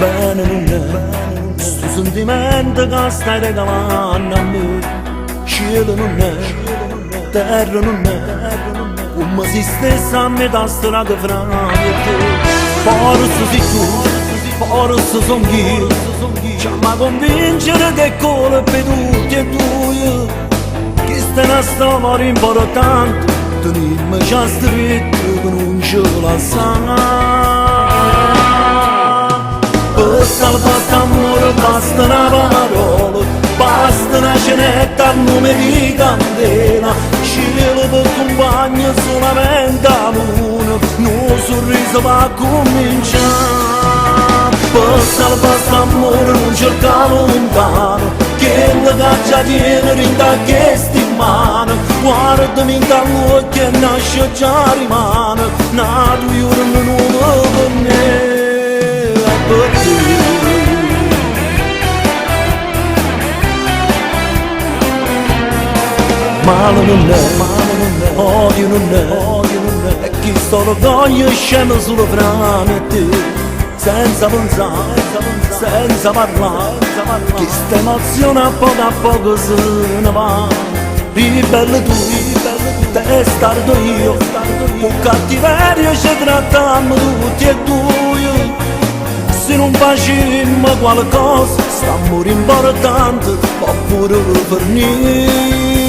Bene non è, sto sentimento che stai regalando a me. Cielo non è, terra non è, come se stessa a metà strada fra me e te. Forse sei tu, forse sono io, ci ama convincere che è colpa di tutti e due. Che sta una storia importante, tenimmo già stretto che non ce la sa. Per salvare l'amore basta una parola, basta una cenetta al nome di candela. Cielo per compagno solamente a luna, un sorriso va a cominciare. Per salvare l'amore non cercavo lontano, che la caccia tiene in da queste mani. Guardami in dall'occhio e nasce già rimane, nato io nuovo per me. Male non è, odio non è, e chi sto l'orgoglio scende solo fra me e te. Senza pensare, senza parlare, che sta emozione a poco se ne va. Ribelle tu, testardo io, con cattiveria ci trattammo tutti e due. Se non facemmo qualcosa, sta amore importante, oppure per niente.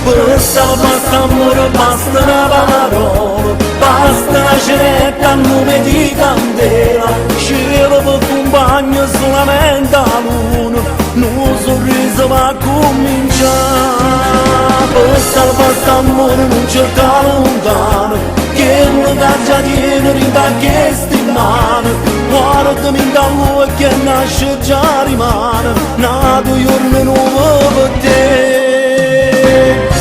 Per salvare quest'amore basta una parola, basta una cenetta al nome di candela. Cielo per compagno solamente a luna, un sorriso va a cominciare. Per salvare quest'amore non cerca lontano, che la caccia tiene in da queste mani. Guardami in dall'occhio e nasce già rimane, nato giorno nuovo per te.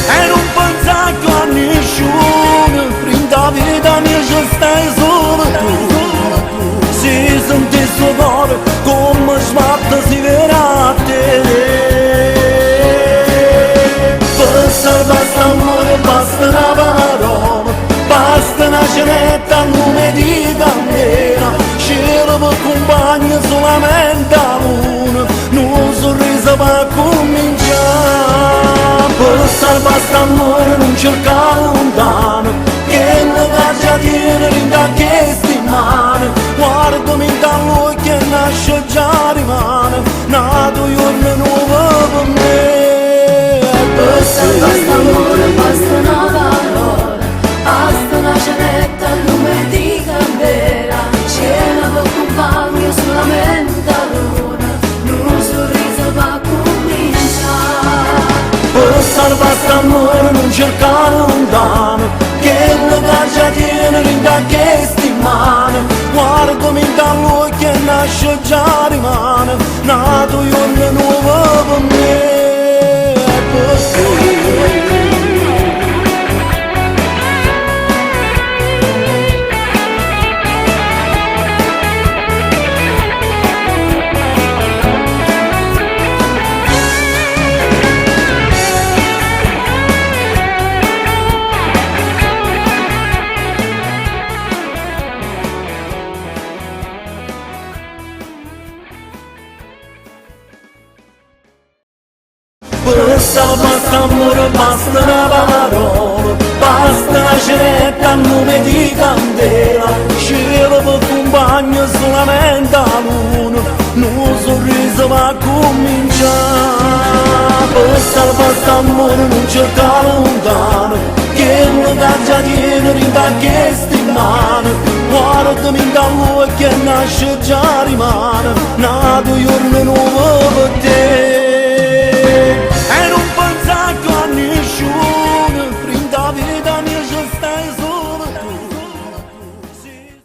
E non pensa che a nessuno, prima vita mia ci stai solo tu. Se senti il suo cuore come sbatte si verrà a te. Per salvare quest'amore basta una parola, basta una cenetta al nome di candela. Cielo per compagno solamente a luna, un sorriso va a cominciare. Per salvare quest'amore non cerca lontano, che la caccia tiene in da queste mani. Guardami in dall'occhio e nasce già rimane, nato giorno nuovo per me. Per salvare quest'amore basta una parola, basta una cenetta al nome di candela. Cielo per compagno solamente a luna, un sorriso va a cominciare. Per salvare quest'amore non cerca lontano, che la caccia tiene in da queste mani. Guardami in dall'occhio e nasce già rimane, nato giorno nuovo per me. Per salvare quest'amore basta una parola, basta una cenetta al nome di candela. Cielo per compagno solamente a luna, un sorriso va a cominciare. Per salvare quest'amore non cerca lontano, che la caccia tiene in da queste mani. Guardami in dall'occhio e nasce già rimane, nato io